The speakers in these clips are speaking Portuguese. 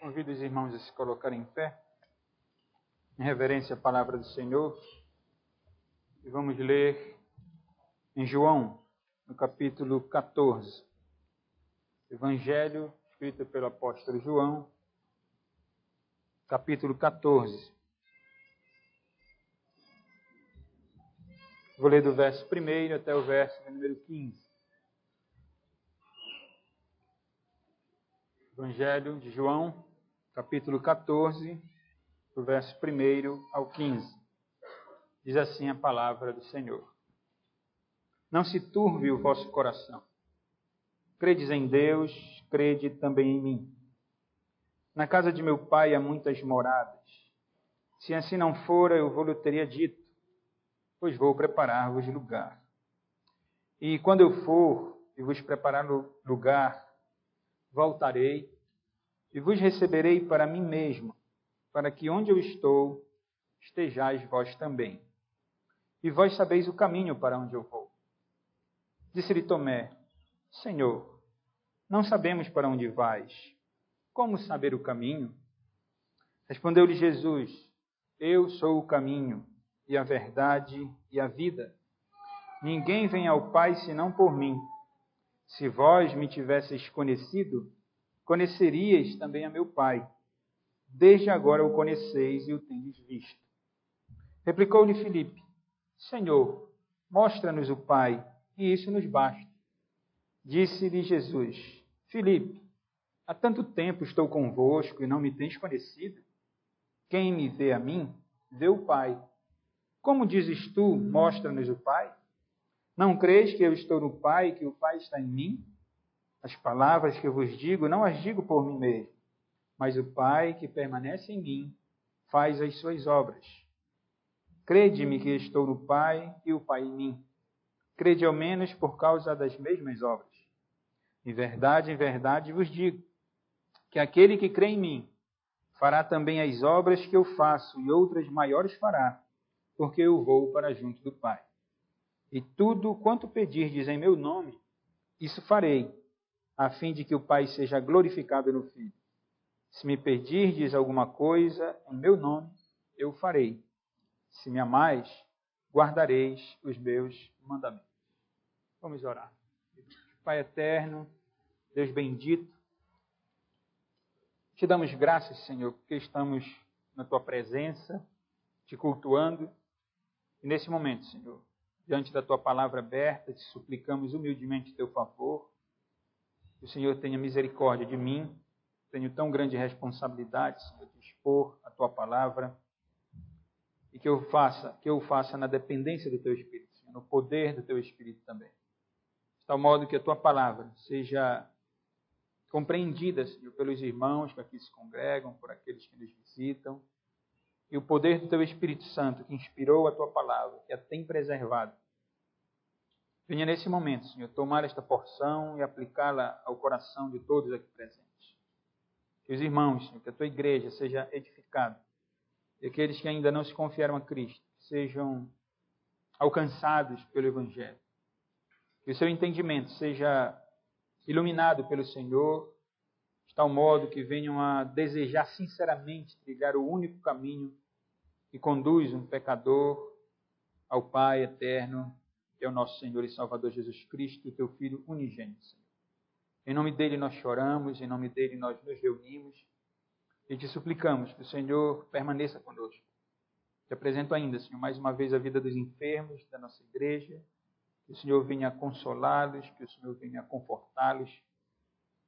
Convido os irmãos a se colocarem em pé, em reverência à palavra do Senhor, e vamos ler em João, no capítulo 14. Evangelho escrito pelo apóstolo João, capítulo 14. Vou ler do verso 1 até o verso número 15. Evangelho de João, capítulo 14, do verso 1 ao 15. Diz assim a palavra do Senhor. Não se turbe o vosso coração. Credes em Deus, crede também em mim. Na casa de meu pai há muitas moradas. Se assim não fora, eu vou-lhe teria dito, pois vou preparar-vos lugar. E quando eu for e vos preparar lugar, voltarei e vos receberei para mim mesmo, para que onde eu estou, estejais vós também. E vós sabeis o caminho para onde eu vou. Disse-lhe Tomé, Senhor, não sabemos para onde vais. Como saber o caminho? Respondeu-lhe Jesus, eu sou o caminho, e a verdade e a vida. Ninguém vem ao Pai senão por mim. Se vós me tivesseis conhecido, conheceríeis também a meu Pai. Desde agora o conheceis e o tendes visto. Replicou-lhe Filipe, Senhor, mostra-nos o Pai, e isso nos basta. Disse-lhe Jesus, Filipe, há tanto tempo estou convosco e não me tens conhecido? Quem me vê a mim, vê o Pai. Como dizes tu, mostra-nos o Pai? Não crês que eu estou no Pai e que o Pai está em mim? As palavras que eu vos digo, não as digo por mim mesmo, mas o Pai que permanece em mim faz as suas obras. Crede-me que estou no Pai e o Pai em mim. Crede ao menos por causa das mesmas obras. Em verdade vos digo, que aquele que crê em mim fará também as obras que eu faço, e outras maiores fará, porque eu vou para junto do Pai. E tudo quanto pedirdes em meu nome, isso farei, a fim de que o Pai seja glorificado no Filho. Se me pedirdes alguma coisa em meu nome, eu farei. Se me amais, guardareis os meus mandamentos. Vamos orar. Pai eterno, Deus bendito, te damos graças, Senhor, porque estamos na tua presença, te cultuando. E nesse momento, Senhor, diante da tua palavra aberta, te suplicamos humildemente teu favor. Que o Senhor tenha misericórdia de mim. Tenho tão grande responsabilidade, Senhor, de expor a tua palavra. E que eu faça na dependência do teu Espírito, Senhor, no poder do teu Espírito também. De tal modo que a tua palavra seja compreendida, Senhor, pelos irmãos que aqui se congregam, por aqueles que nos visitam. E o poder do teu Espírito Santo, que inspirou a tua palavra, que a tem preservado, venha nesse momento, Senhor, tomar esta porção e aplicá-la ao coração de todos aqui presentes. Que os irmãos, Senhor, que a tua igreja seja edificada. E aqueles que ainda não se confiaram a Cristo sejam alcançados pelo Evangelho. Que o seu entendimento seja iluminado pelo Senhor, de tal modo que venham a desejar sinceramente trilhar o único caminho que conduz um pecador ao Pai eterno, que é o nosso Senhor e Salvador Jesus Cristo, teu Filho unigênito, Senhor. Em nome dele nós choramos, em nome dele nós nos reunimos e te suplicamos que o Senhor permaneça conosco. Te apresento ainda, Senhor, mais uma vez a vida dos enfermos da nossa igreja, que o Senhor venha consolá-los, que o Senhor venha confortá-los,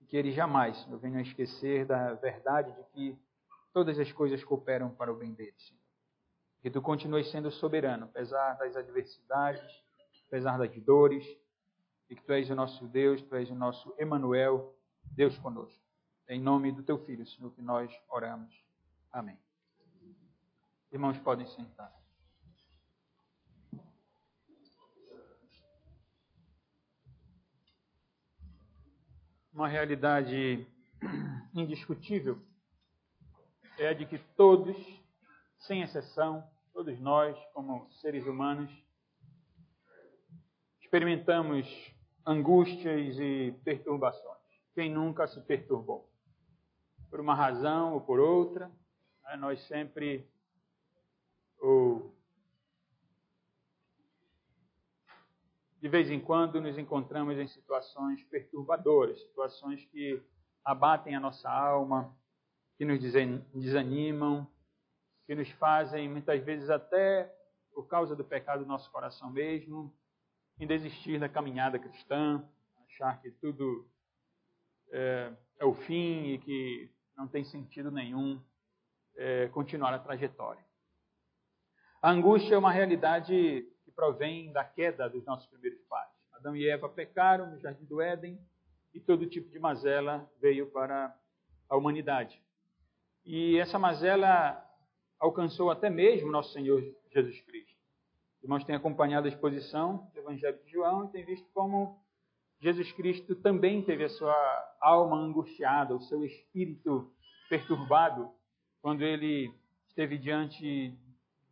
e que eles jamais, Senhor, venham a esquecer da verdade de que todas as coisas cooperam para o bem deles, Senhor. Que tu continues sendo soberano, apesar das adversidades, apesar das dores, e que tu és o nosso Deus, tu és o nosso Emanuel, Deus conosco. Em nome do teu Filho, Senhor, que nós oramos. Amém. Irmãos, podem sentar. Uma realidade indiscutível é a de que todos, sem exceção, todos nós, como seres humanos, experimentamos angústias e perturbações. Quem nunca se perturbou? por uma razão ou por outra. Nós sempre, ou de vez em quando, nos encontramos em situações perturbadoras, situações que abatem a nossa alma, que nos desanimam, que nos fazem, muitas vezes, até por causa do pecado do nosso coração mesmo, em desistir da caminhada cristã, achar que tudo é o fim e que não tem sentido nenhum continuar a trajetória. A angústia é uma realidade que provém da queda dos nossos primeiros pais. Adão e Eva pecaram no Jardim do Éden e todo tipo de mazela veio para a humanidade. E essa mazela alcançou até mesmo nosso Senhor Jesus Cristo. Os irmãos têm acompanhado a exposição do Evangelho de João e têm visto como Jesus Cristo também teve a sua alma angustiada, o seu espírito perturbado, quando ele esteve diante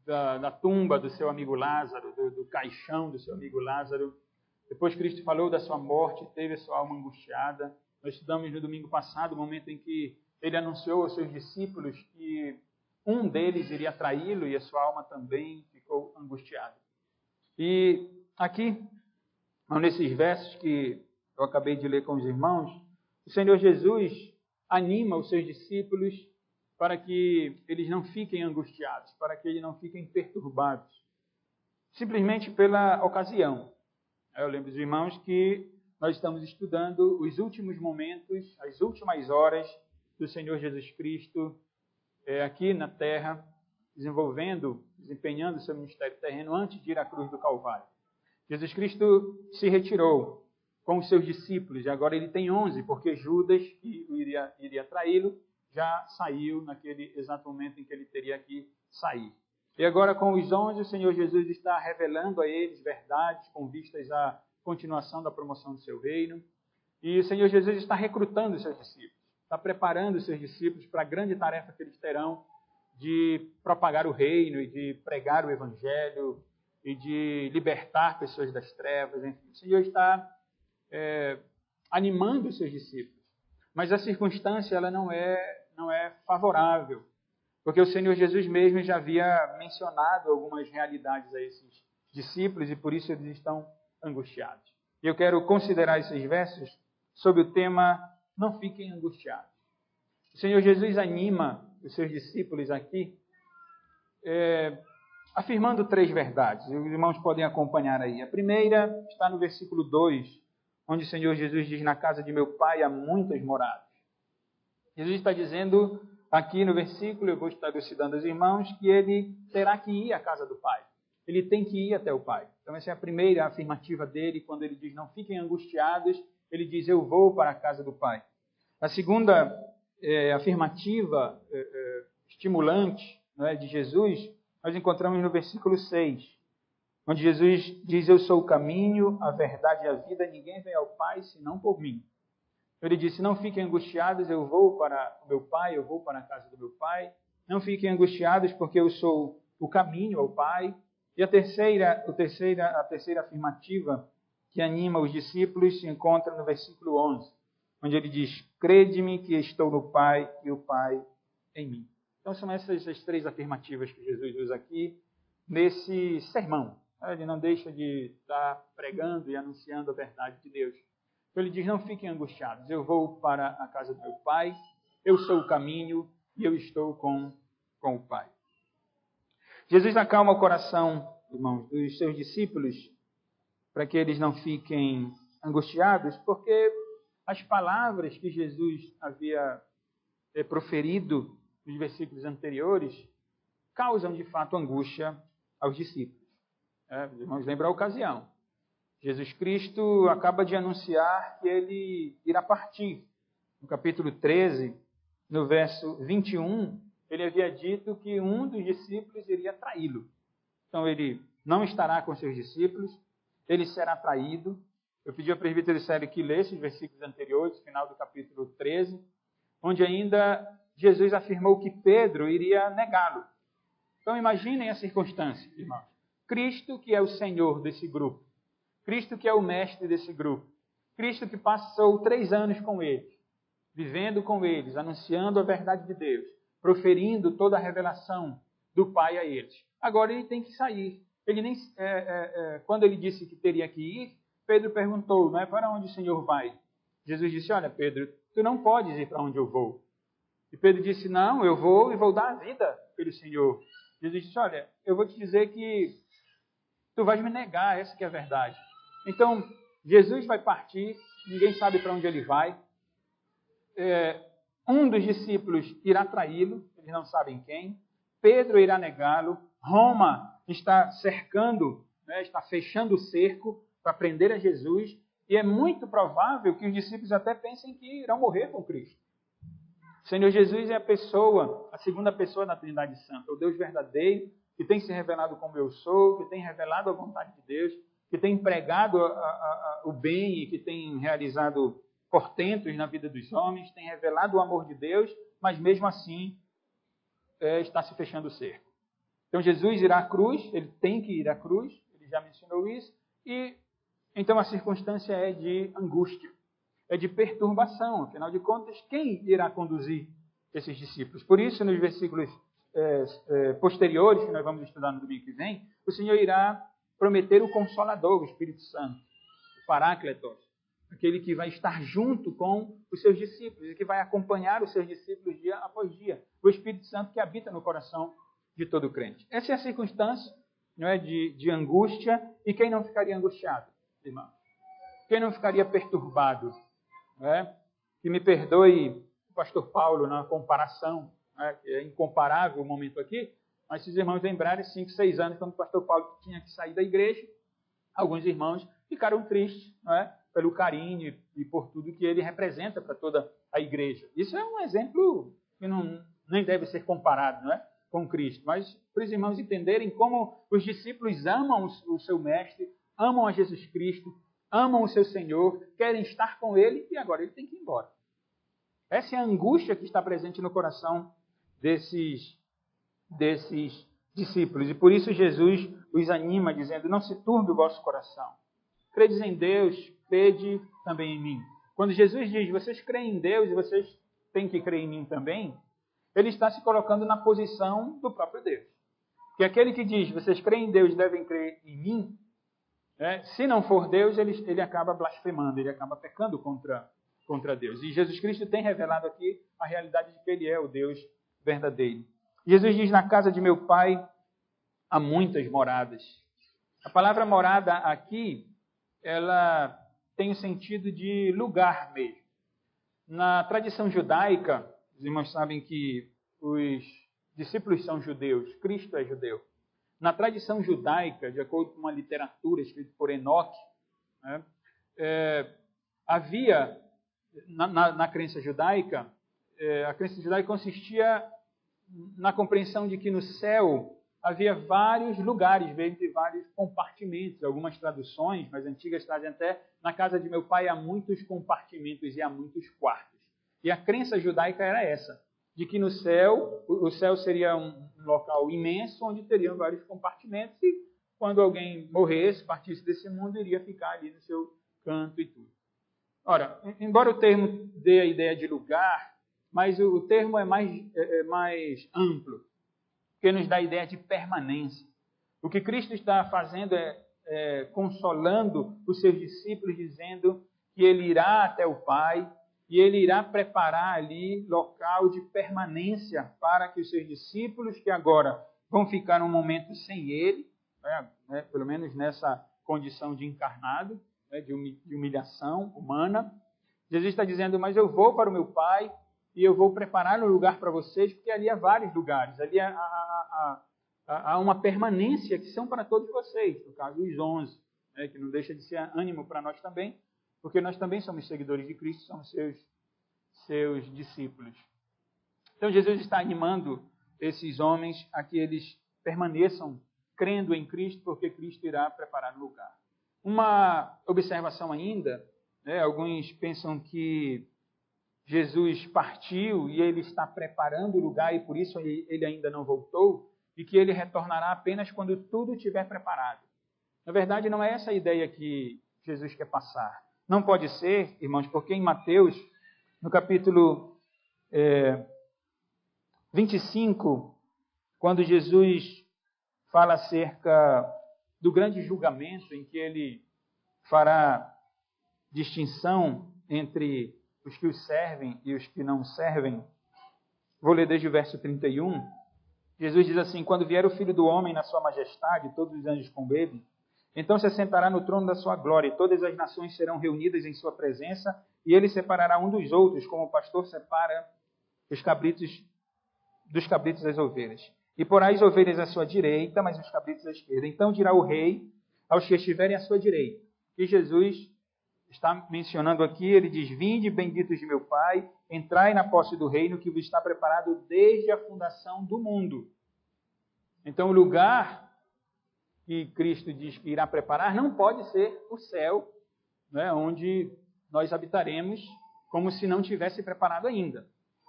da tumba do seu amigo Lázaro, do caixão do seu amigo Lázaro. Depois Cristo falou da sua morte, teve a sua alma angustiada. Nós estudamos no domingo passado o momento em que ele anunciou aos seus discípulos que um deles iria traí-lo e a sua alma também ficou angustiada. E aqui, nesses versos que eu acabei de ler com os irmãos, o Senhor Jesus anima os seus discípulos para que eles não fiquem angustiados, para que eles não fiquem perturbados, simplesmente pela ocasião. Eu lembro dos irmãos que nós estamos estudando os últimos momentos, as últimas horas do Senhor Jesus Cristo aqui na terra, desempenhando o seu ministério terreno antes de ir à cruz do Calvário. Jesus Cristo se retirou com os seus discípulos, e agora ele tem 11, porque Judas, que iria traí-lo, já saiu naquele exato momento em que ele teria que sair. E agora com os 11, o Senhor Jesus está revelando a eles verdades com vistas à continuação da promoção do seu reino. E o Senhor Jesus está recrutando os seus discípulos, está preparando os seus discípulos para a grande tarefa que eles terão de propagar o reino e de pregar o evangelho e de libertar pessoas das trevas. Enfim, o Senhor está animando os seus discípulos. Mas a circunstância ela não é favorável, porque o Senhor Jesus mesmo já havia mencionado algumas realidades a esses discípulos e por isso eles estão angustiados. E eu quero considerar esses versos sob o tema não fiquem angustiados. O Senhor Jesus anima os seus discípulos aqui afirmando 3 verdades. Os irmãos podem acompanhar aí. A primeira está no versículo 2, onde o Senhor Jesus diz: na casa de meu Pai há muitas moradas. Jesus está dizendo aqui no versículo, eu vou estar elucidando aos irmãos, que ele terá que ir à casa do Pai. Ele tem que ir até o Pai. Então essa é a primeira afirmativa dele, quando ele diz não fiquem angustiados, ele diz eu vou para a casa do Pai. A segunda afirmativa estimulante de Jesus, nós encontramos no versículo 6, onde Jesus diz eu sou o caminho, a verdade e a vida, ninguém vem ao Pai senão por mim. Ele disse, não fiquem angustiados, eu vou para o meu Pai, eu vou para a casa do meu Pai. Não fiquem angustiados, porque eu sou o caminho ao Pai. E a terceira afirmativa que anima os discípulos se encontra no versículo 11, onde ele diz, crede-me que estou no Pai e o Pai em mim. Então são essas as 3 afirmativas que Jesus usa aqui nesse sermão. Ele não deixa de estar pregando e anunciando a verdade de Deus. Então ele diz, não fiquem angustiados, eu vou para a casa do meu Pai, eu sou o caminho e eu estou com o Pai. Jesus acalma o coração, irmãos, dos seus discípulos, para que eles não fiquem angustiados, porque as palavras que Jesus havia proferido nos versículos anteriores causam de fato angústia aos discípulos. Os irmãos lembram a ocasião. Jesus Cristo acaba de anunciar que ele irá partir. No capítulo 13, no verso 21, ele havia dito que um dos discípulos iria traí-lo. Então ele não estará com seus discípulos, ele será traído. Eu pedi ao presbítero Célio que lesse os versículos anteriores, final do capítulo 13, onde ainda Jesus afirmou que Pedro iria negá-lo. Então imaginem a circunstância, irmãos. Cristo, que é o Senhor desse grupo, Cristo que é o mestre desse grupo, Cristo que passou 3 anos com eles, vivendo com eles, anunciando a verdade de Deus, proferindo toda a revelação do Pai a eles. Agora ele tem que sair. Ele nem, quando ele disse que teria que ir, Pedro perguntou, não é, para onde o Senhor vai? Jesus disse, olha, Pedro, tu não podes ir para onde eu vou. E Pedro disse, não, eu vou e vou dar a vida pelo Senhor. Jesus disse, olha, eu vou te dizer que tu vais me negar, essa que é a verdade. Então, Jesus vai partir, ninguém sabe para onde ele vai. Um dos discípulos irá traí-lo, eles não sabem quem. Pedro irá negá-lo. Roma está cercando, está fechando o cerco para prender a Jesus. E é muito provável que os discípulos até pensem que irão morrer com Cristo. O Senhor Jesus é a segunda pessoa da Trindade Santa, o Deus verdadeiro, que tem se revelado como eu sou, que tem revelado a vontade de Deus, que tem pregado o bem e que tem realizado portentos na vida dos homens, tem revelado o amor de Deus, mas mesmo assim está se fechando o cerco. Então Jesus irá à cruz, ele tem que ir à cruz, ele já mencionou isso, e então a circunstância é de angústia, é de perturbação. Afinal de contas, quem irá conduzir esses discípulos? Por isso, nos versículos posteriores, que nós vamos estudar no domingo que vem, o Senhor irá prometer o Consolador, o Espírito Santo, o Parácletos, aquele que vai estar junto com os seus discípulos e que vai acompanhar os seus discípulos dia após dia. O Espírito Santo que habita no coração de todo crente. Essa é a circunstância, não é, de angústia. E quem não ficaria angustiado, irmão? Quem não ficaria perturbado? Não é? Que me perdoe o pastor Paulo na comparação, é incomparável o momento aqui, mas se os irmãos lembrarem, 5, 6 anos, quando o pastor Paulo tinha que sair da igreja, alguns irmãos ficaram tristes, não é? Pelo carinho e por tudo que ele representa para toda a igreja. Isso é um exemplo que nem deve ser comparado, não é, com Cristo, mas para os irmãos entenderem como os discípulos amam o seu mestre, amam a Jesus Cristo, amam o seu Senhor, querem estar com ele e agora ele tem que ir embora. Essa é a angústia que está presente no coração desses discípulos. E por isso Jesus os anima, dizendo, não se turbe o vosso coração. Credes em Deus, crede também em mim. Quando Jesus diz, vocês creem em Deus e vocês têm que crer em mim também, ele está se colocando na posição do próprio Deus. Porque aquele que diz, vocês creem em Deus e devem crer em mim, se não for Deus, ele acaba blasfemando, ele acaba pecando contra Deus. E Jesus Cristo tem revelado aqui a realidade de que ele é o Deus verdadeiro. Jesus diz, na casa de meu Pai há muitas moradas. A palavra morada aqui, ela tem o sentido de lugar mesmo. Na tradição judaica, os irmãos sabem que os discípulos são judeus, Cristo é judeu. Na tradição judaica, de acordo com uma literatura escrita por Enoque, havia, na crença judaica, a crença judaica consistia na compreensão de que no céu havia vários lugares, vários compartimentos. Algumas traduções mais antigas trazem até, na casa de meu pai há muitos compartimentos e há muitos quartos. E a crença judaica era essa, de que no céu, o céu seria um local imenso, onde teriam vários compartimentos, e quando alguém morresse, partisse desse mundo, iria ficar ali no seu canto e tudo. Ora, embora o termo dê a ideia de lugar, mas o termo é mais amplo, porque nos dá a ideia de permanência. O que Cristo está fazendo é consolando os seus discípulos, dizendo que ele irá até o Pai e ele irá preparar ali local de permanência para que os seus discípulos, que agora vão ficar um momento sem ele, pelo menos nessa condição de encarnado, de humilhação humana, Jesus está dizendo, mas eu vou para o meu Pai e eu vou preparar um lugar para vocês, porque ali há vários lugares, ali há uma permanência que são para todos vocês, no caso os 11, que não deixa de ser ânimo para nós também, porque nós também somos seguidores de Cristo, somos seus discípulos. Então Jesus está animando esses homens a que eles permaneçam crendo em Cristo, porque Cristo irá preparar o lugar. Uma observação ainda, alguns pensam que Jesus partiu e ele está preparando o lugar e por isso ele ainda não voltou e que ele retornará apenas quando tudo estiver preparado. Na verdade, não é essa a ideia que Jesus quer passar. Não pode ser, irmãos, porque em Mateus, No capítulo 25, quando Jesus fala acerca do grande julgamento em que ele fará distinção entre os que os servem e os que não servem. Vou ler desde o verso 31. Jesus diz assim: quando vier o Filho do Homem na sua majestade, todos os anjos com ele, então se assentará no trono da sua glória, e todas as nações serão reunidas em sua presença, e ele separará um dos outros, como o pastor separa os cabritos dos cabritos das ovelhas. E porá as ovelhas à sua direita, mas os cabritos à esquerda. Então dirá o rei aos que estiverem à sua direita. E Jesus está mencionando aqui, ele diz: vinde, benditos de meu Pai, entrai na posse do reino que vos está preparado desde a fundação do mundo. Então, o lugar que Cristo diz que irá preparar não pode ser o céu, né, onde nós habitaremos, como se não tivesse preparado ainda.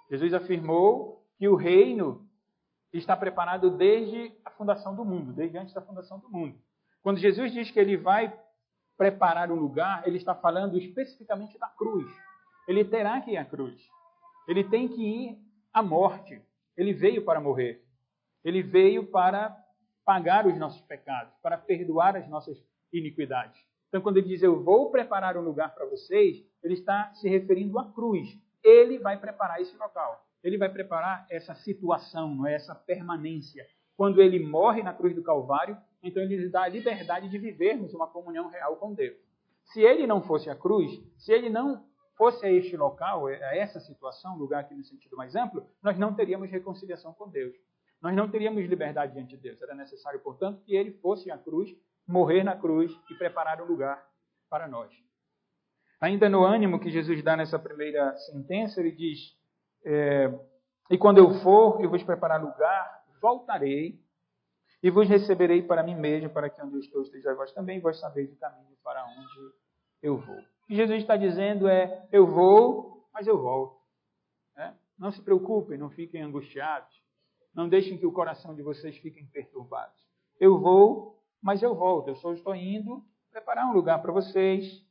Jesus afirmou que o reino está preparado desde a fundação do mundo, desde antes da fundação do mundo. Quando Jesus diz que ele vai preparar um lugar, ele está falando especificamente da cruz. Ele terá que ir à cruz. Ele tem que ir à morte. Ele veio para morrer. Ele veio para pagar os nossos pecados, para perdoar as nossas iniquidades. Então, quando ele diz, eu vou preparar um lugar para vocês, ele está se referindo à cruz. Ele vai preparar esse local. Ele vai preparar essa situação, não é? Essa permanência. Quando ele morre na cruz do Calvário, então ele nos dá a liberdade de vivermos uma comunhão real com Deus. Se ele não fosse a cruz, se ele não fosse a este local, a essa situação, lugar aqui no sentido mais amplo, nós não teríamos reconciliação com Deus. Nós não teríamos liberdade diante de Deus. Era necessário, portanto, que ele fosse à cruz, morrer na cruz e preparar um lugar para nós. Ainda no ânimo que Jesus dá nessa primeira sentença, ele diz, e quando eu for e vos preparar lugar, voltarei e vos receberei para mim mesmo, para que onde eu estou esteja vós também, vós sabeis o caminho para onde eu vou. O que Jesus está dizendo é, eu vou, mas eu volto. Não se preocupem, não fiquem angustiados. Não deixem que o coração de vocês fiquem perturbados. Eu vou, mas eu volto. Eu só estou indo preparar um lugar para vocês.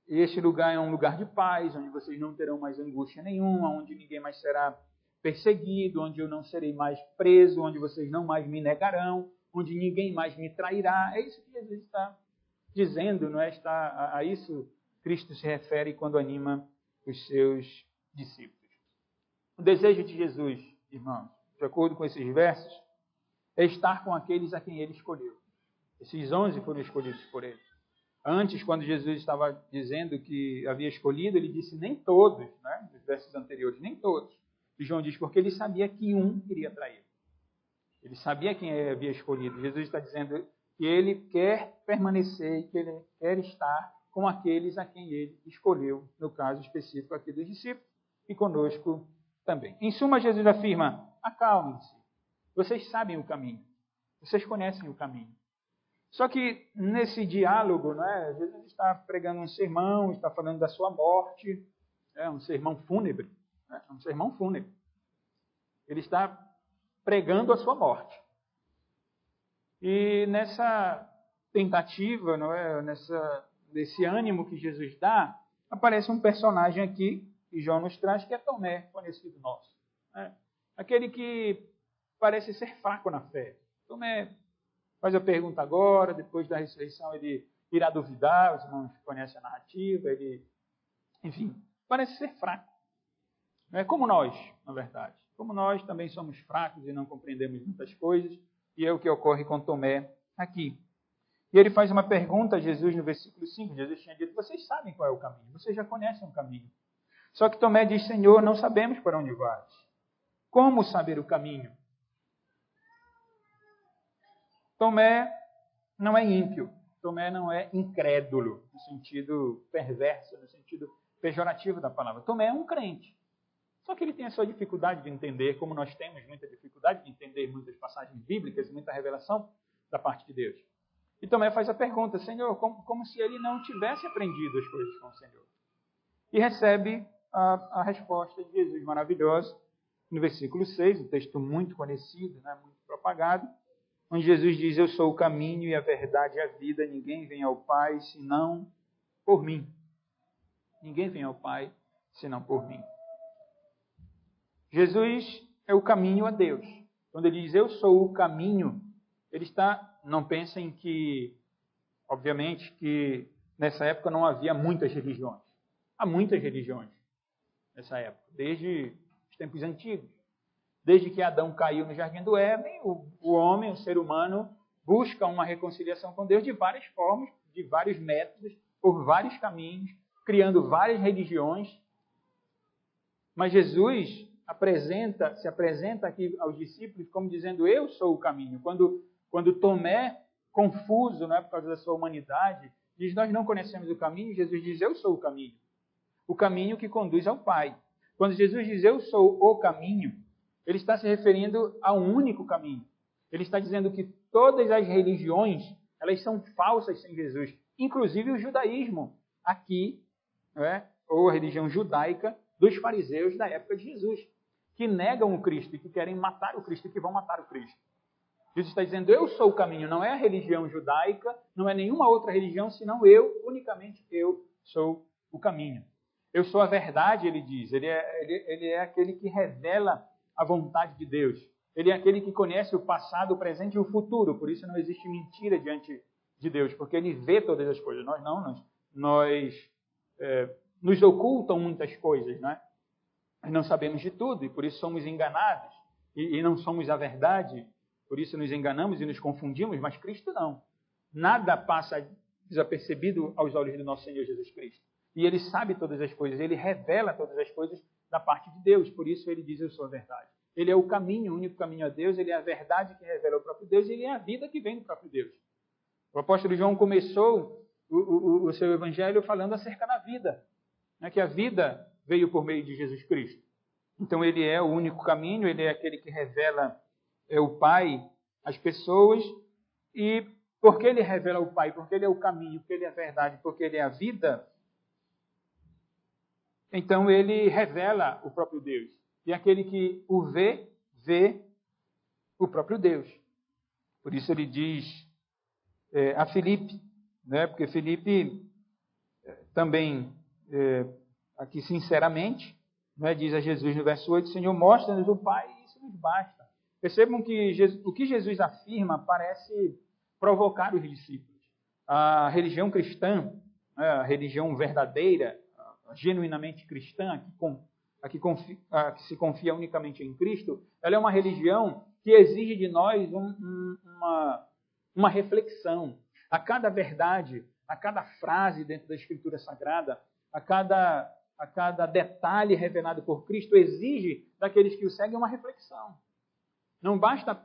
E este lugar é um lugar de paz, onde vocês não terão mais angústia nenhuma, onde ninguém mais será perseguido, onde eu não serei mais preso, onde vocês não mais me negarão, onde ninguém mais me trairá. É isso que Jesus está dizendo, não é? A isso Cristo se refere quando anima os seus discípulos. O desejo de Jesus, irmãos, de acordo com esses versos, é estar com aqueles a quem ele escolheu. Esses 11 foram escolhidos por ele. Antes, quando Jesus estava dizendo que havia escolhido, ele disse nem todos, né? Nos versos anteriores, nem todos. E João diz, porque ele sabia que um iria trair. Ele sabia quem ele havia escolhido. Jesus está dizendo que ele quer permanecer, que ele quer estar com aqueles a quem ele escolheu, no caso específico aqui dos discípulos, e conosco também. Em suma, Jesus afirma, acalmem-se, vocês sabem o caminho, vocês conhecem o caminho. Só que nesse diálogo, né, Jesus está pregando um sermão, está falando da sua morte, um sermão fúnebre, um sermão fúnebre. Ele está pregando a sua morte. E nessa tentativa, não é, nesse ânimo que Jesus dá, aparece um personagem aqui, que João nos traz, que é Tomé, conhecido nosso. Aquele que parece ser fraco na fé. Tomé faz a pergunta agora, depois da ressurreição ele irá duvidar, os irmãos conhecem a narrativa, ele, enfim, parece ser fraco. Não é como nós, na verdade. Como nós também somos fracos e não compreendemos muitas coisas, e é o que ocorre com Tomé aqui. E ele faz uma pergunta a Jesus no versículo 5. Jesus tinha dito, vocês sabem qual é o caminho, vocês já conhecem o caminho. Só que Tomé diz, Senhor, não sabemos para onde vais. Como saber o caminho? Tomé não é ímpio, Tomé não é incrédulo, no sentido perverso, no sentido pejorativo da palavra. Tomé é um crente. Só que ele tem a sua dificuldade de entender, como nós temos muita dificuldade de entender muitas passagens bíblicas, muita revelação da parte de Deus. E Tomé faz a pergunta, Senhor, como se ele não tivesse aprendido as coisas com o Senhor. E recebe a resposta de Jesus maravilhosa, no versículo 6, um texto muito conhecido, né, muito propagado, onde Jesus diz, eu sou o caminho e a verdade e a vida, ninguém vem ao Pai senão por mim. Ninguém vem ao Pai senão por mim. Jesus é o caminho a Deus. Quando ele diz, eu sou o caminho, ele está, não pensem que, obviamente, que nessa época não havia muitas religiões. Há muitas religiões nessa época, desde os tempos antigos. Desde que Adão caiu no Jardim do Éden, o homem, o ser humano, busca uma reconciliação com Deus de várias formas, de vários métodos, por vários caminhos, criando várias religiões. Mas Jesus se apresenta aqui aos discípulos como dizendo, eu sou o caminho. Quando Tomé, confuso, né, por causa da sua humanidade, diz, nós não conhecemos o caminho, Jesus diz, eu sou o caminho que conduz ao Pai. Quando Jesus diz, eu sou o caminho, ele está se referindo a um único caminho. Ele está dizendo que todas as religiões, elas são falsas sem Jesus. Inclusive o judaísmo, aqui, né, ou a religião judaica dos fariseus da época de Jesus, que negam o Cristo e que querem matar o Cristo e que vão matar o Cristo. Jesus está dizendo, eu sou o caminho, não é a religião judaica, não é nenhuma outra religião, senão eu, unicamente eu, sou o caminho. Eu sou a verdade, ele diz. Ele é aquele que revela a vontade de Deus. Ele é aquele que conhece o passado, o presente e o futuro. Por isso não existe mentira diante de Deus, porque ele vê todas as coisas. Nós não, nos ocultam muitas coisas, né? Nós não sabemos de tudo e por isso somos enganados e não somos a verdade. Por isso nos enganamos e nos confundimos, mas Cristo não. Nada passa desapercebido aos olhos do nosso Senhor Jesus Cristo. E ele sabe todas as coisas, ele revela todas as coisas da parte de Deus. Por isso ele diz, eu sou a verdade. Ele é o caminho, o único caminho a Deus, ele é a verdade que revela o próprio Deus, e ele é a vida que vem do próprio Deus. O apóstolo João começou o seu evangelho falando acerca da vida, né, que a vida veio por meio de Jesus Cristo. Então ele é o único caminho, ele é aquele que revela o Pai às pessoas. E porque ele revela o Pai, porque ele é o caminho, porque ele é a verdade, porque ele é a vida, então ele revela o próprio Deus. E aquele que o vê, vê o próprio Deus. Por isso ele diz a Filipe, né? Porque Filipe também, aqui sinceramente, né, diz a Jesus no verso 8, Senhor, mostra-nos o Pai e isso nos basta. Percebam que o que Jesus afirma parece provocar os discípulos. A religião cristã, a religião verdadeira, genuinamente cristã, que se confia unicamente em Cristo, ela é uma religião que exige de nós uma reflexão. A cada verdade, a cada frase dentro da Escritura Sagrada, a cada detalhe revelado por Cristo, exige daqueles que o seguem uma reflexão. Não basta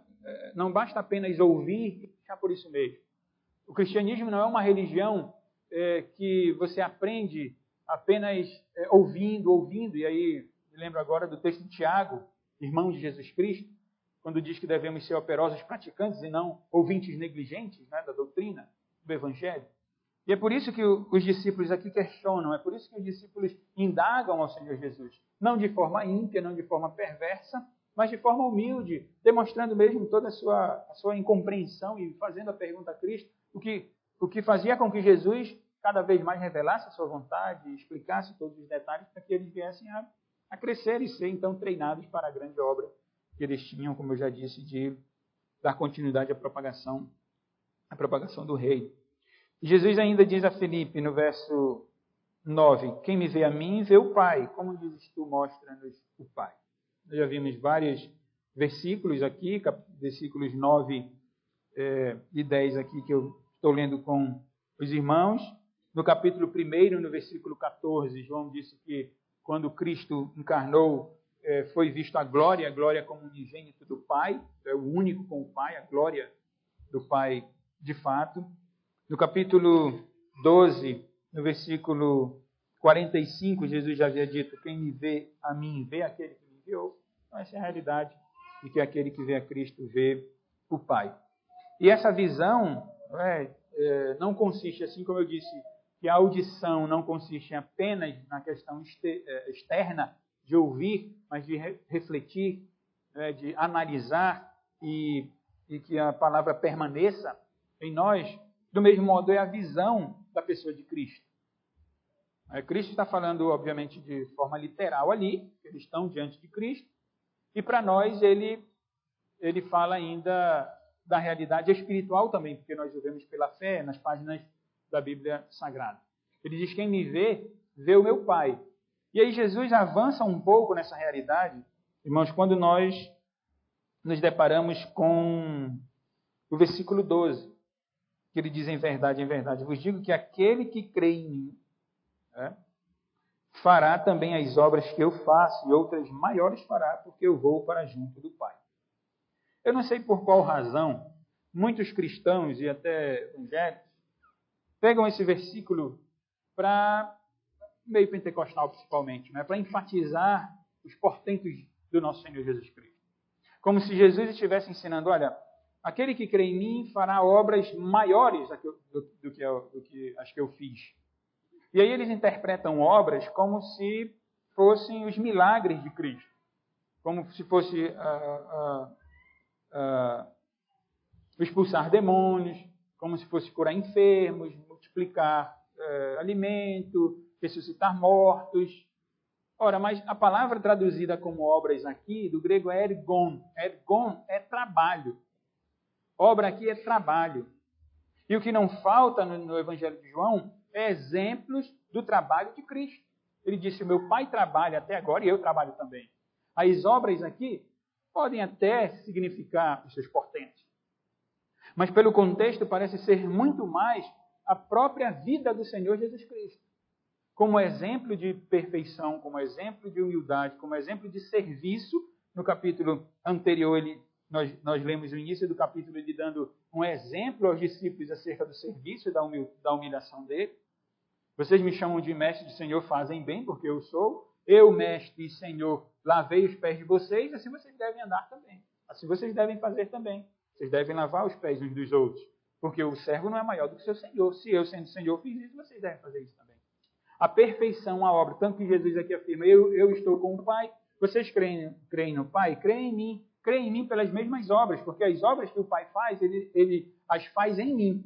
apenas ouvir e deixar por isso mesmo. O cristianismo não é uma religião que você aprende apenas ouvindo, e aí me lembro agora do texto de Tiago, irmão de Jesus Cristo, quando diz que devemos ser operosos praticantes e não ouvintes negligentes, né, da doutrina, do Evangelho. E é por isso que os discípulos aqui questionam, é por isso que os discípulos indagam ao Senhor Jesus, não de forma ímpia, não de forma perversa, mas de forma humilde, demonstrando mesmo toda a sua incompreensão e fazendo a pergunta a Cristo, o que fazia com que Jesus cada vez mais revelasse a sua vontade, explicasse todos os detalhes para que eles viessem a crescer e ser então treinados para a grande obra que eles tinham, como eu já disse, de dar continuidade à propagação do reino. E Jesus ainda diz a Filipe no verso 9, quem me vê a mim, vê o Pai. Como dizes tu, mostra-nos o Pai. Nós já vimos vários versículos aqui, versículos 9 e 10 aqui que eu estou lendo com os irmãos. No capítulo 1, no versículo 14, João disse que quando Cristo encarnou, foi visto a glória como unigênito do Pai, é o único com o Pai, a glória do Pai de fato. No capítulo 12, no versículo 45, Jesus já havia dito, quem me vê a mim, vê aquele que me enviou. Então essa é a realidade de que aquele que vê a Cristo vê o Pai. E essa visão não consiste, assim como eu disse, que a audição não consiste apenas na questão externa de ouvir, mas de refletir, de analisar e que a palavra permaneça em nós. Do mesmo modo, é a visão da pessoa de Cristo. Cristo está falando, obviamente, de forma literal ali, eles estão diante de Cristo, E para nós ele fala ainda da realidade espiritual também, porque nós vivemos pela fé nas páginas da Bíblia Sagrada. Ele diz: quem me vê, vê o meu Pai. E aí Jesus avança um pouco nessa realidade, irmãos, quando nós nos deparamos com o versículo 12, que ele diz: em verdade, vos digo que aquele que crê em mim, fará também as obras que eu faço, e outras maiores fará, porque eu vou para junto do Pai. Eu não sei por qual razão muitos cristãos e até evangélicos pegam esse versículo para meio pentecostal principalmente, para enfatizar os portentos do nosso Senhor Jesus Cristo. Como se Jesus estivesse ensinando: olha, aquele que crê em mim fará obras maiores do que as que eu fiz. E aí eles interpretam obras como se fossem os milagres de Cristo, como se fosse expulsar demônios, como se fosse curar enfermos, multiplicar alimento, ressuscitar mortos. Ora, mas a palavra traduzida como obras aqui, do grego é ergon. Ergon é trabalho. Obra aqui é trabalho. E o que não falta no Evangelho de João é exemplos do trabalho de Cristo. Ele disse: o meu Pai trabalha até agora e eu trabalho também. As obras aqui podem até significar os seus portentos. Mas pelo contexto parece ser muito mais a própria vida do Senhor Jesus Cristo. Como exemplo de perfeição, como exemplo de humildade, como exemplo de serviço. No capítulo anterior, nós lemos o início do capítulo ele dando um exemplo aos discípulos acerca do serviço e da humilhação dele. Vocês me chamam de mestre e de Senhor, fazem bem, porque eu sou. Eu, mestre e Senhor, lavei os pés de vocês, assim vocês devem andar também. Assim vocês devem fazer também. Vocês devem lavar os pés uns dos outros. Porque o servo não é maior do que o seu Senhor. Se eu, sendo Senhor, fiz isso, vocês devem fazer isso também. A perfeição, a obra. Tanto que Jesus aqui afirma: eu estou com o Pai. Vocês creem no Pai? Creem em mim. Creem em mim pelas mesmas obras. Porque as obras que o Pai faz, ele as faz em mim.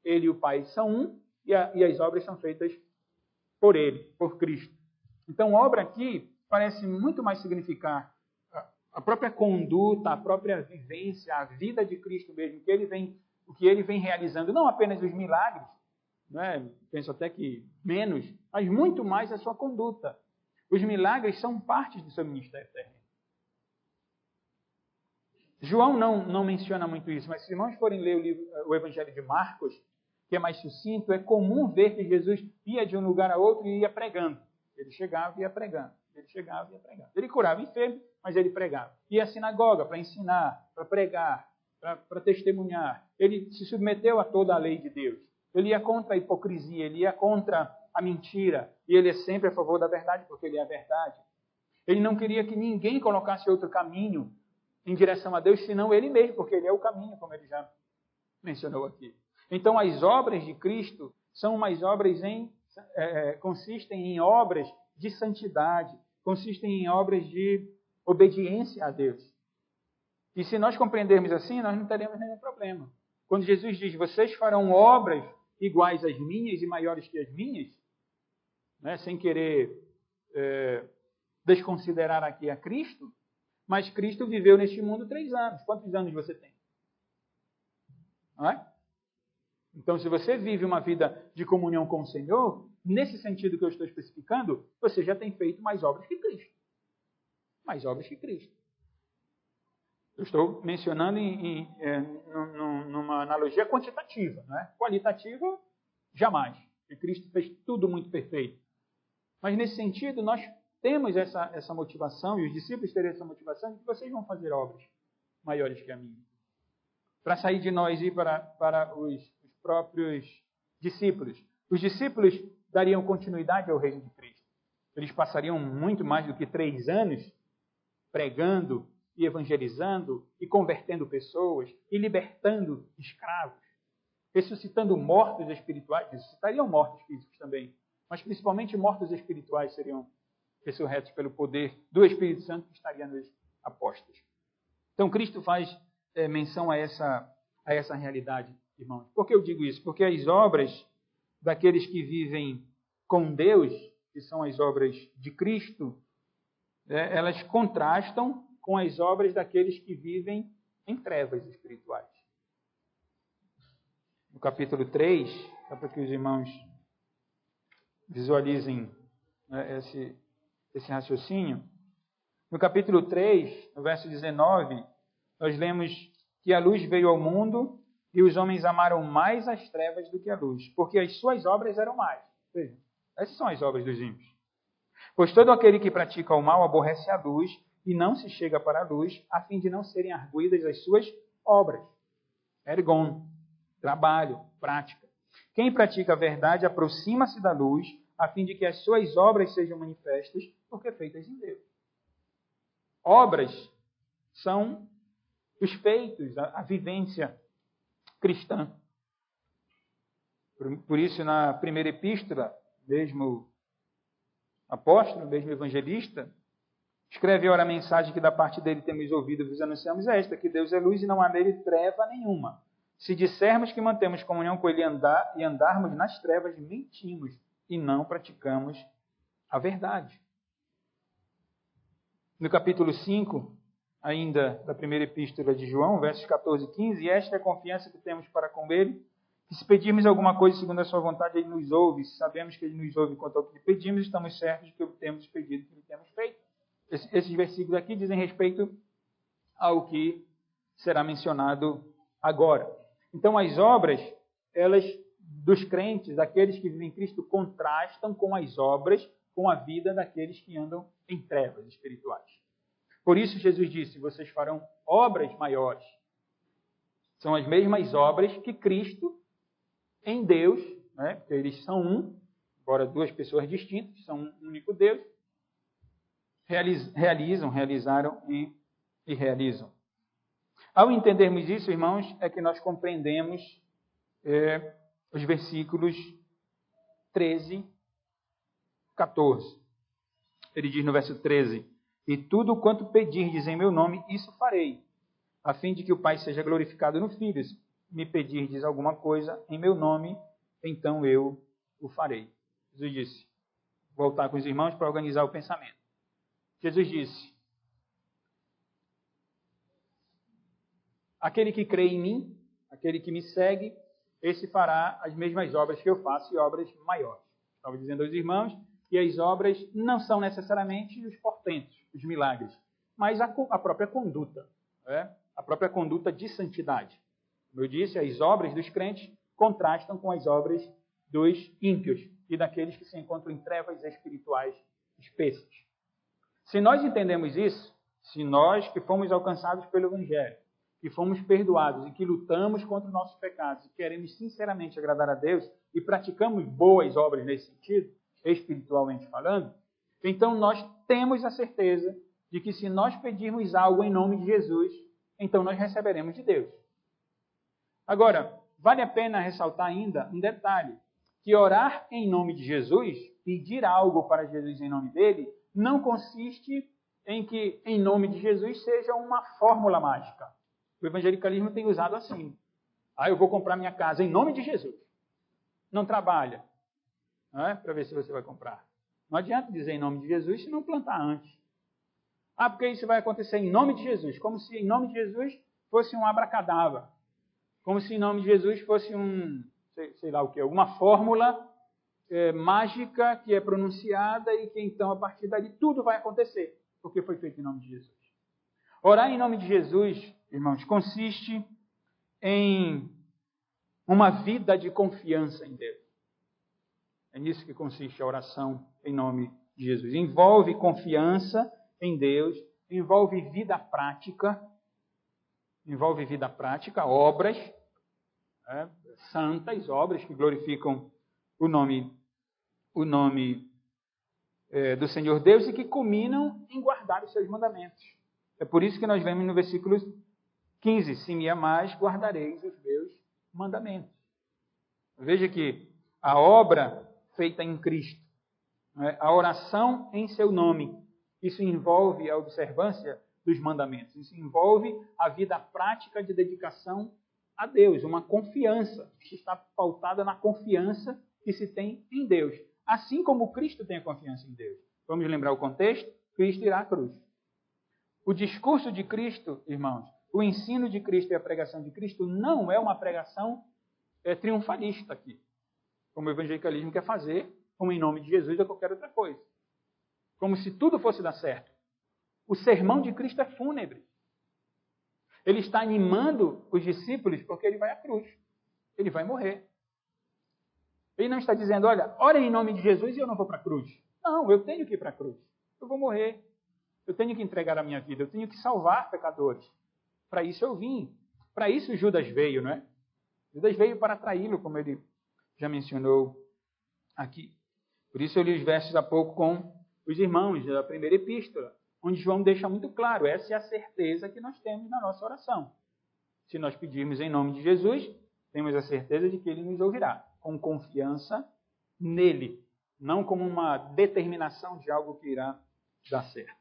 Ele e o Pai são um. E as obras são feitas por ele, por Cristo. Então, obra aqui parece muito mais significar a própria conduta, a própria vivência, a vida de Cristo mesmo, o que ele vem realizando, não apenas os milagres, penso até que menos, mas muito mais a sua conduta. Os milagres são partes do seu ministério terreno. João não menciona muito isso, mas se irmãos forem ler o Evangelho de Marcos, que é mais sucinto, é comum ver que Jesus ia de um lugar a outro e ia pregando. Ele chegava e ia pregando. Ele chegava e ia pregando. Ele curava enfermos, mas ele pregava. Ia à sinagoga para ensinar, para pregar, para testemunhar. Ele se submeteu a toda a lei de Deus. Ele ia contra a hipocrisia, ele ia contra a mentira. E ele é sempre a favor da verdade, porque ele é a verdade. Ele não queria que ninguém colocasse outro caminho em direção a Deus, senão ele mesmo, porque ele é o caminho, como ele já mencionou aqui. Então, as obras de Cristo são umas obras consistem em obras de santidade, consistem em obras de obediência a Deus. E se nós compreendermos assim, nós não teremos nenhum problema. Quando Jesus diz: vocês farão obras iguais às minhas e maiores que as minhas, sem querer desconsiderar aqui a Cristo, mas Cristo viveu neste mundo 3 anos. Quantos anos você tem? Não é? Então, se você vive uma vida de comunhão com o Senhor, nesse sentido que eu estou especificando, você já tem feito mais obras que Cristo. Mais obras que Cristo. Eu estou mencionando numa analogia quantitativa, não é? Qualitativa, jamais. Porque Cristo fez tudo muito perfeito. Mas nesse sentido, nós temos essa motivação, e os discípulos teriam essa motivação, de que vocês vão fazer obras maiores que a minha. Para sair de nós e para os próprios discípulos. Os discípulos dariam continuidade ao reino de Cristo. Eles passariam muito mais do que 3 anos pregando e evangelizando e convertendo pessoas e libertando escravos, ressuscitando mortos espirituais, ressuscitariam mortos físicos também, mas principalmente mortos espirituais seriam ressurretos pelo poder do Espírito Santo que estaria nos apóstolos. Então Cristo faz menção a essa realidade, irmãos. Por que eu digo isso? Porque as obras daqueles que vivem com Deus, que são as obras de Cristo, elas contrastam com as obras daqueles que vivem em trevas espirituais. No capítulo 3, só para que os irmãos visualizem, né, esse raciocínio. No capítulo 3, no verso 19, nós lemos que a luz veio ao mundo e os homens amaram mais as trevas do que a luz, porque as suas obras eram más. Vejam, essas são as obras dos ímpios. Pois todo aquele que pratica o mal aborrece a luz e não se chega para a luz, a fim de não serem arguidas as suas obras. Ergon, trabalho, prática. Quem pratica a verdade aproxima-se da luz, a fim de que as suas obras sejam manifestas, porque feitas em Deus. Obras são os feitos, a vivência cristã. Por isso, na primeira epístola, mesmo apóstolo, mesmo evangelista, escreve ora a mensagem que da parte dele temos ouvido e vos anunciamos esta, que Deus é luz e não há nele treva nenhuma. Se dissermos que mantemos comunhão com ele e andarmos nas trevas, mentimos e não praticamos a verdade. No capítulo 5, ainda da primeira epístola de João, versos 14 e 15, e esta é a confiança que temos para com ele, que se pedirmos alguma coisa segundo a sua vontade, ele nos ouve. Se sabemos que ele nos ouve quanto ao que lhe pedimos, estamos certos de que obtemos o pedido que lhe temos feito. Esses versículos aqui dizem respeito ao que será mencionado agora. Então, as obras, elas dos crentes, daqueles que vivem em Cristo, contrastam com as obras, com a vida daqueles que andam em trevas espirituais. Por isso, Jesus disse, vocês farão obras maiores. São as mesmas obras que Cristo, em Deus, né? Porque eles são um, embora duas pessoas distintas, são um único Deus, realizaram e realizam. Ao entendermos isso, irmãos, é que nós compreendemos os versículos 13, 14. Ele diz no verso 13, e tudo quanto pedirdes em meu nome, isso farei, a fim de que o Pai seja glorificado no Filho. Se me pedirdes alguma coisa em meu nome, então eu o farei. Jesus disse, vou voltar com os irmãos para organizar o pensamento. Jesus disse, aquele que crê em mim, aquele que me segue, esse fará as mesmas obras que eu faço e obras maiores. Estava dizendo aos irmãos que as obras não são necessariamente os portentos, os milagres, mas a própria conduta, a própria conduta de santidade. Como eu disse, as obras dos crentes contrastam com as obras dos ímpios e daqueles que se encontram em trevas espirituais espessas. Se nós entendemos isso, se nós que fomos alcançados pelo Evangelho, que fomos perdoados e que lutamos contra os nossos pecados e queremos sinceramente agradar a Deus e praticamos boas obras nesse sentido, espiritualmente falando, então nós temos a certeza de que se nós pedirmos algo em nome de Jesus, então nós receberemos de Deus. Agora, vale a pena ressaltar ainda um detalhe, que orar em nome de Jesus, pedir algo para Jesus em nome dele, não consiste em que em nome de Jesus seja uma fórmula mágica. O evangelicalismo tem usado assim. Eu vou comprar minha casa em nome de Jesus. Não trabalha, para ver se você vai comprar. Não adianta dizer em nome de Jesus se não plantar antes. Porque isso vai acontecer em nome de Jesus. Como se em nome de Jesus fosse um abracadabra. Como se em nome de Jesus fosse sei lá o que, alguma fórmula mágica que é pronunciada e que então a partir dali tudo vai acontecer. Porque foi feito em nome de Jesus. Orar em nome de Jesus, irmãos, consiste em uma vida de confiança em Deus. É nisso que consiste a oração em nome de Jesus. Envolve confiança em Deus, envolve vida prática, obras, santas, obras que glorificam o nome do Senhor Deus e que culminam em guardar os seus mandamentos. É por isso que nós vemos no versículo 15, se me amais, guardareis os meus mandamentos. Veja que a obra feita em Cristo, a oração em seu nome, isso envolve a observância dos mandamentos, isso envolve a vida prática de dedicação a Deus, uma confiança que está pautada na confiança que se tem em Deus. Assim como Cristo tem a confiança em Deus. Vamos lembrar o contexto? Cristo irá à cruz. O discurso de Cristo, irmãos, o ensino de Cristo e a pregação de Cristo não é uma pregação triunfalista aqui, como o evangelicalismo quer fazer, como em nome de Jesus ou qualquer outra coisa. Como se tudo fosse dar certo. O sermão de Cristo é fúnebre. Ele está animando os discípulos porque ele vai à cruz. Ele vai morrer. Ele não está dizendo, olha, orem em nome de Jesus e eu não vou para a cruz. Não, eu tenho que ir para a cruz. Eu vou morrer. Eu tenho que entregar a minha vida. Eu tenho que salvar pecadores. Para isso eu vim. Para isso Judas veio, não é? Judas veio para traí-lo, como ele já mencionou aqui. Por isso eu li os versos há pouco com os irmãos da primeira epístola, onde João deixa muito claro, essa é a certeza que nós temos na nossa oração. Se nós pedirmos em nome de Jesus, temos a certeza de que ele nos ouvirá, com confiança nele, não como uma determinação de algo que irá dar certo.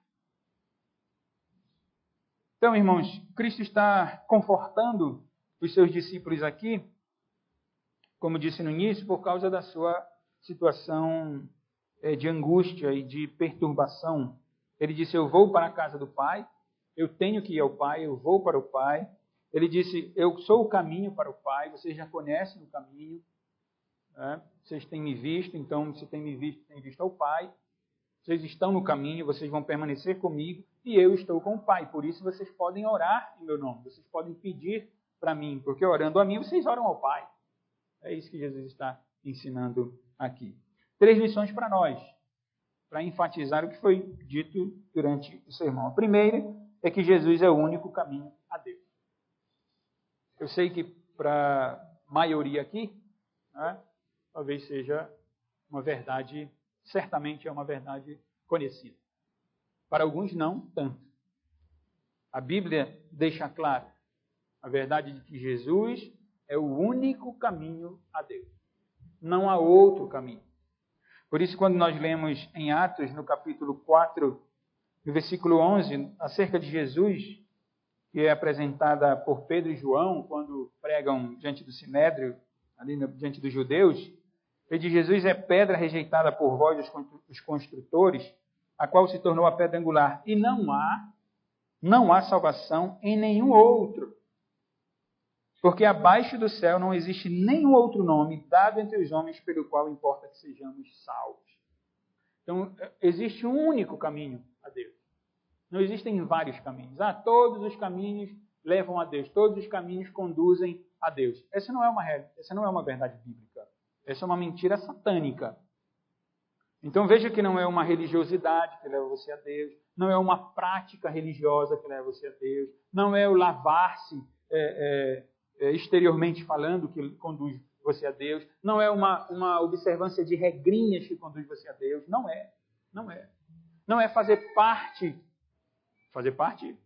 Então, irmãos, Cristo está confortando os seus discípulos aqui, como disse no início, por causa da sua situação de angústia e de perturbação. Ele disse, eu vou para a casa do Pai, eu tenho que ir ao Pai, eu vou para o Pai. Ele disse, eu sou o caminho para o Pai, vocês já conhecem o caminho, né? Vocês têm me visto, então se têm me visto, têm visto ao Pai. Vocês estão no caminho, vocês vão permanecer comigo e eu estou com o Pai. Por isso vocês podem orar em meu nome, vocês podem pedir para mim, porque orando a mim, vocês oram ao Pai. É isso que Jesus está ensinando aqui. 3 lições para nós, para enfatizar o que foi dito durante o sermão. A primeira é que Jesus é o único caminho a Deus. Eu sei que para a maioria aqui, né, talvez seja uma verdade, certamente é uma verdade conhecida. Para alguns não tanto. A Bíblia deixa claro a verdade de que Jesus é o único caminho a Deus. Não há outro caminho. Por isso, quando nós lemos em Atos, no capítulo 4, no versículo 11, acerca de Jesus, que é apresentada por Pedro e João, quando pregam diante do Sinédrio, ali diante dos judeus, ele diz, Jesus é pedra rejeitada por vós, os construtores, a qual se tornou a pedra angular. E não há salvação em nenhum outro. Porque abaixo do céu não existe nenhum outro nome dado entre os homens pelo qual importa que sejamos salvos. Então, existe um único caminho a Deus. Não existem vários caminhos. Todos os caminhos levam a Deus. Todos os caminhos conduzem a Deus. Essa não é uma verdade bíblica. Essa é uma mentira satânica. Então, veja que não é uma religiosidade que leva você a Deus. Não é uma prática religiosa que leva você a Deus. Não é o lavar-se exteriormente falando que conduz você a Deus. Não é uma observância de regrinhas que conduz você a Deus. Não é. Não é fazer parte. Fazer parte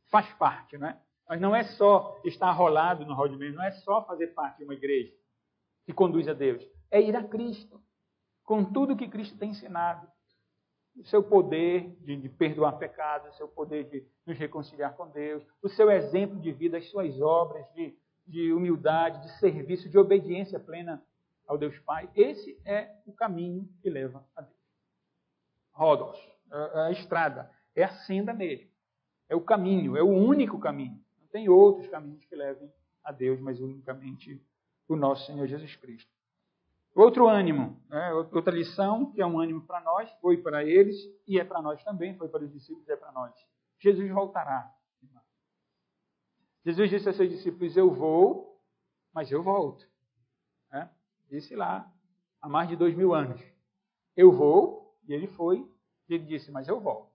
faz parte, não é? Mas não é só estar rolado no hall de membros, não é só fazer parte de uma igreja que conduz a Deus. É ir a Cristo, com tudo que Cristo tem ensinado. O seu poder de perdoar pecados, o seu poder de nos reconciliar com Deus, o seu exemplo de vida, as suas obras de humildade, de serviço, de obediência plena ao Deus Pai. Esse é o caminho que leva a Deus. Rodos, a estrada, é a senda mesmo. É o caminho, é o único caminho. Não tem outros caminhos que levem a Deus, mas unicamente o nosso Senhor Jesus Cristo. Outro ânimo, outra lição, que é um ânimo para nós, foi para eles e é para nós também, foi para os discípulos e é para nós. Jesus voltará. Jesus disse a seus discípulos, eu vou, mas eu volto. Disse lá, há mais de 2000 anos. Eu vou, e ele foi, e ele disse, mas eu volto.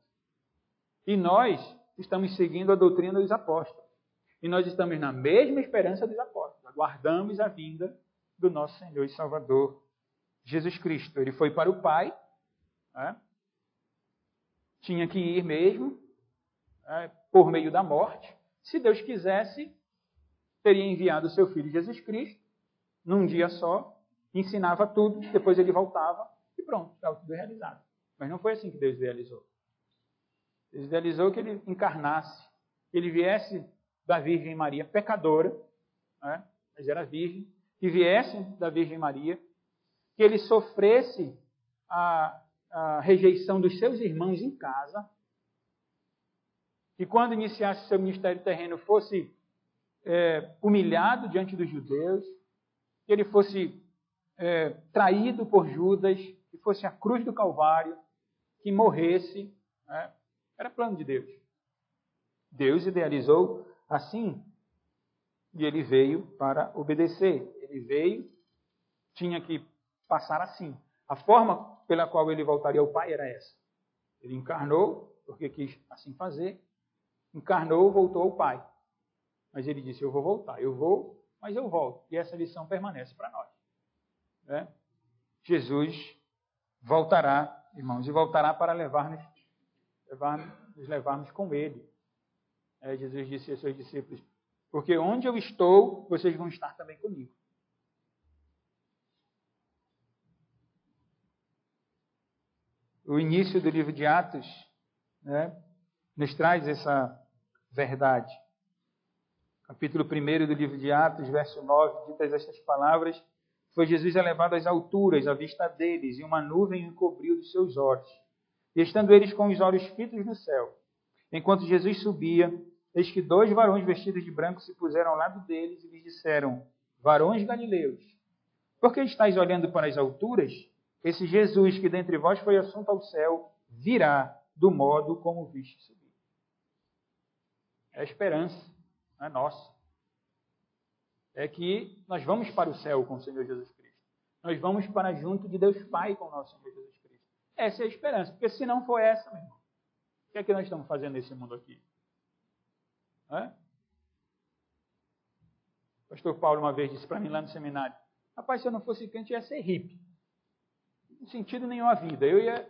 E nós estamos seguindo a doutrina dos apóstolos. E nós estamos na mesma esperança dos apóstolos. Aguardamos a vinda do nosso Senhor e Salvador, Jesus Cristo. Ele foi para o Pai, tinha que ir mesmo, por meio da morte. Se Deus quisesse, teria enviado o seu Filho Jesus Cristo, num dia só, ensinava tudo, depois ele voltava, e pronto, estava tudo realizado. Mas não foi assim que Deus realizou. Deus realizou que ele encarnasse, que ele viesse da Virgem Maria pecadora, mas era virgem, que viesse da Virgem Maria, que ele sofresse a rejeição dos seus irmãos em casa, que quando iniciasse seu ministério terreno fosse humilhado diante dos judeus, que ele fosse traído por Judas, que fosse a cruz do Calvário, que morresse. Né? Era plano de Deus. Deus idealizou assim. E ele veio para obedecer. Ele veio, tinha que passar assim. A forma pela qual ele voltaria ao Pai era essa. Ele encarnou, porque quis assim fazer. Encarnou, voltou ao Pai. Mas ele disse, eu vou voltar. Eu vou, mas eu volto. E essa lição permanece para nós. Né? Jesus voltará, irmãos, e voltará para nos levarmos com ele. Jesus disse aos seus discípulos, porque onde eu estou, vocês vão estar também comigo. O início do livro de Atos, né, nos traz essa verdade. Capítulo 1 do livro de Atos, verso 9, ditas estas palavras, foi Jesus elevado às alturas, à vista deles, e uma nuvem o encobriu dos seus olhos. E estando eles com os olhos fitos no céu, enquanto Jesus subia, eis que 2 varões vestidos de branco se puseram ao lado deles e lhes disseram, varões galileus, por que estáis olhando para as alturas? Esse Jesus que dentre vós foi assunto ao céu, virá do modo como viste subir. É a esperança, não é nossa. É que nós vamos para o céu com o Senhor Jesus Cristo. Nós vamos para junto de Deus Pai com o nosso Senhor Jesus Cristo. Essa é a esperança, porque se não for essa, meu irmão, o que é que nós estamos fazendo nesse mundo aqui? O pastor Paulo uma vez disse para mim lá no seminário, rapaz, se eu não fosse crente, eu ia ser hippie. Não sentido nenhum a vida. Eu ia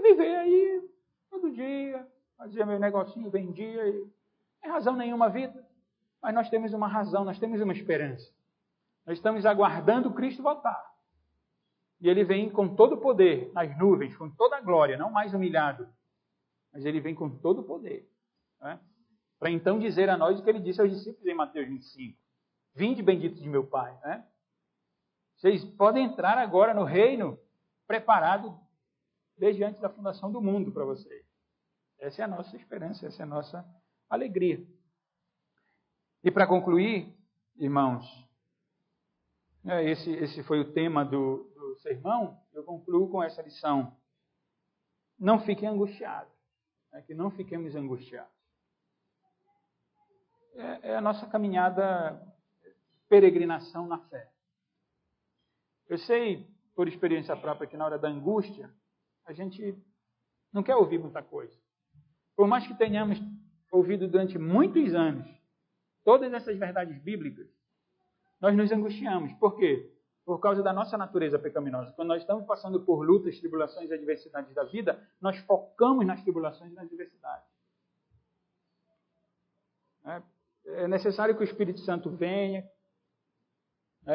viver aí todo dia, fazia meu negocinho, vendia, e não tem razão nenhuma a vida. Mas nós temos uma razão, nós temos uma esperança. Nós estamos aguardando Cristo voltar. E ele vem com todo o poder, nas nuvens, com toda a glória, não mais humilhado. Mas ele vem com todo o poder. Né? Para então dizer a nós o que ele disse aos discípulos em Mateus 25. Vinde, benditos de meu Pai. Né? Vocês podem entrar agora no reino preparado desde antes da fundação do mundo para vocês. Essa é a nossa esperança, essa é a nossa alegria. E para concluir, irmãos, esse foi o tema do sermão, eu concluo com essa lição. Não fiquem angustiados. Que não fiquemos angustiados. É a nossa caminhada, peregrinação na fé. Eu sei, por experiência própria, que na hora da angústia, a gente não quer ouvir muita coisa. Por mais que tenhamos ouvido durante muitos anos todas essas verdades bíblicas, nós nos angustiamos. Por quê? Por causa da nossa natureza pecaminosa. Quando nós estamos passando por lutas, tribulações e adversidades da vida, nós focamos nas tribulações e nas adversidades. É necessário que o Espírito Santo venha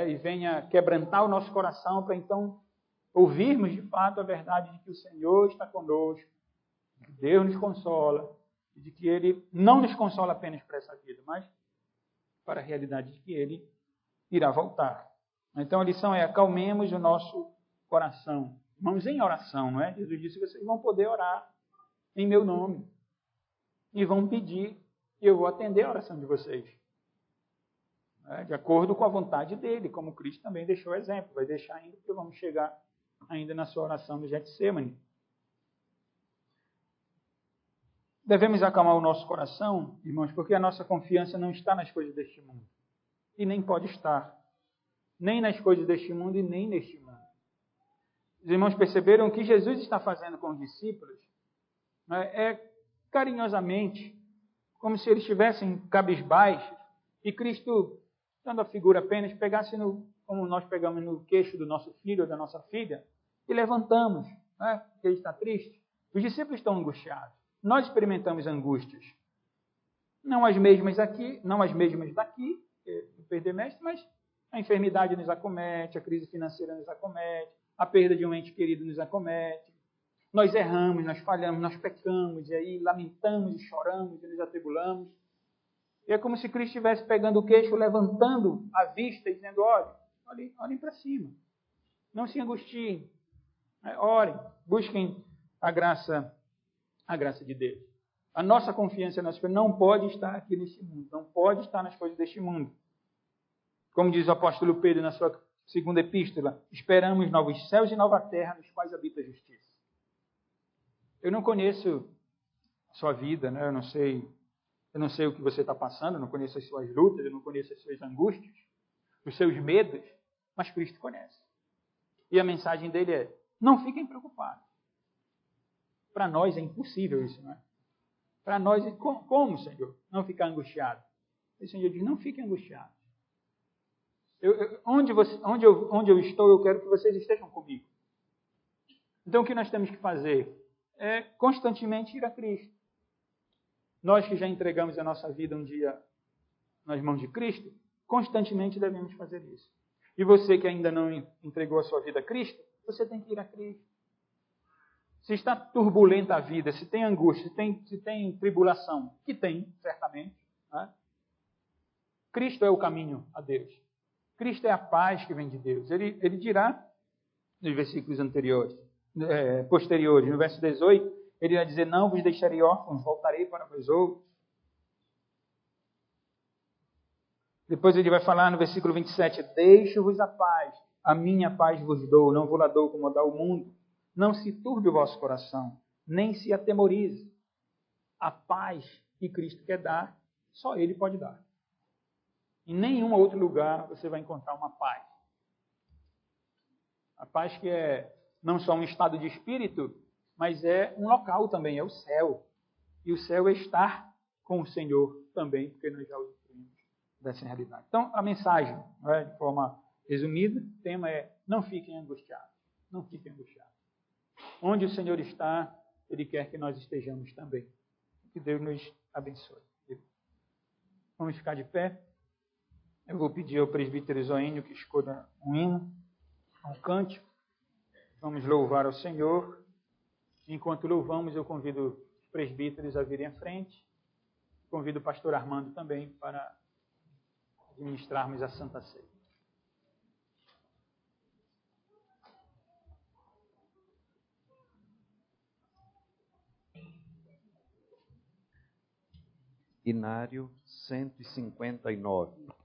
e venha quebrantar o nosso coração para então ouvirmos de fato a verdade de que o Senhor está conosco, de que Deus nos consola, e de que Ele não nos consola apenas para essa vida, mas para a realidade de que Ele irá voltar. Então a lição é: acalmemos o nosso coração. Vamos em oração, não é? Jesus disse: vocês vão poder orar em meu nome e vão pedir e eu vou atender a oração de vocês. De acordo com a vontade dele, como Cristo também deixou o exemplo. Vai deixar ainda, porque vamos chegar ainda na sua oração do Getsemane. Devemos acalmar o nosso coração, irmãos, porque a nossa confiança não está nas coisas deste mundo. E nem pode estar. Nem nas coisas deste mundo e nem neste mundo. Os irmãos perceberam que Jesus está fazendo com os discípulos carinhosamente, como se eles estivessem cabisbaixos, e Cristo, dando a figura apenas, pegasse como nós pegamos no queixo do nosso filho ou da nossa filha, e levantamos, porque ele está triste. Os discípulos estão angustiados. Nós experimentamos angústias. Não as mesmas aqui, não as mesmas daqui, do perder mestre, mas a enfermidade nos acomete, a crise financeira nos acomete, a perda de um ente querido nos acomete. Nós erramos, nós falhamos, nós pecamos, e aí lamentamos e choramos e nos atribulamos. E é como se Cristo estivesse pegando o queixo, levantando a vista e dizendo: olhem para cima. Não se angustiem. Orem, busquem a graça de Deus. A nossa confiança nas coisas não pode estar aqui neste mundo, não pode estar nas coisas deste mundo. Como diz o apóstolo Pedro na sua segunda epístola, esperamos novos céus e nova terra nos quais habita a justiça. Eu não conheço a sua vida, né? Eu não sei o que você está passando, eu não conheço as suas lutas, eu não conheço as suas angústias, os seus medos, mas Cristo conhece. E a mensagem dele é: não fiquem preocupados. Para nós é impossível isso, não é? Para nós, como, Senhor, não ficar angustiado? O Senhor diz: não fiquem angustiados. Onde eu estou, eu quero que vocês estejam comigo. Então, o que nós temos que fazer é constantemente ir a Cristo. Nós que já entregamos a nossa vida um dia nas mãos de Cristo, constantemente devemos fazer isso. E você que ainda não entregou a sua vida a Cristo, você tem que ir a Cristo. Se está turbulenta a vida, se tem angústia, se tem tribulação, que tem, certamente, né? Cristo é o caminho a Deus. Cristo é a paz que vem de Deus. Ele dirá, nos versículos posteriores, no verso 18, ele vai dizer: não vos deixarei órfãos, voltarei para vós outros. Depois ele vai falar no versículo 27, deixo-vos a minha paz vos dou, não vou lá dou como dá o mundo. Não se turbe o vosso coração, nem se atemorize. A paz que Cristo quer dar, só Ele pode dar. Em nenhum outro lugar você vai encontrar uma paz. A paz que é não só um estado de espírito, mas é um local também, é o céu. E o céu é estar com o Senhor também, porque nós já usufruímos dessa realidade. Então, a mensagem, de forma resumida, o tema é: não fiquem angustiados. Não fiquem angustiados. Onde o Senhor está, Ele quer que nós estejamos também. Que Deus nos abençoe. Vamos ficar de pé. Eu vou pedir ao presbítero Zoênio que escolha um hino, um cântico. Vamos louvar ao Senhor. Enquanto louvamos, eu convido os presbíteros a virem à frente. Convido o pastor Armando também para administrarmos a Santa Ceia. Inário 159.